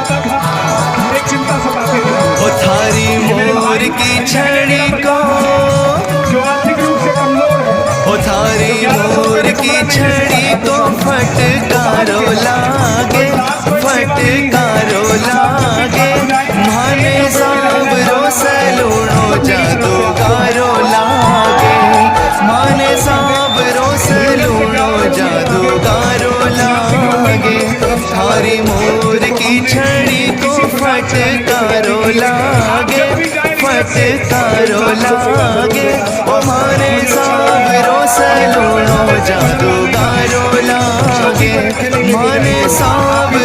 जाता था, एक चिंता सताती थी। ओ थारी मोर की छड़ी को, जो आर्थिक रूप से कमजोर है, ओ थारी मोर की छड़ी को फटकारो लागे, फटकारो लागे, माने सांवरो सलूणो जादूगारो लागे, माने सांवरो सलूणो जादूगारो लागे, थारी मोर की छड़ी को फटकारो लागे, फटकारो लागे, ओ माने सांवरो सलूणो जादूगारो लागे, माने सांवरो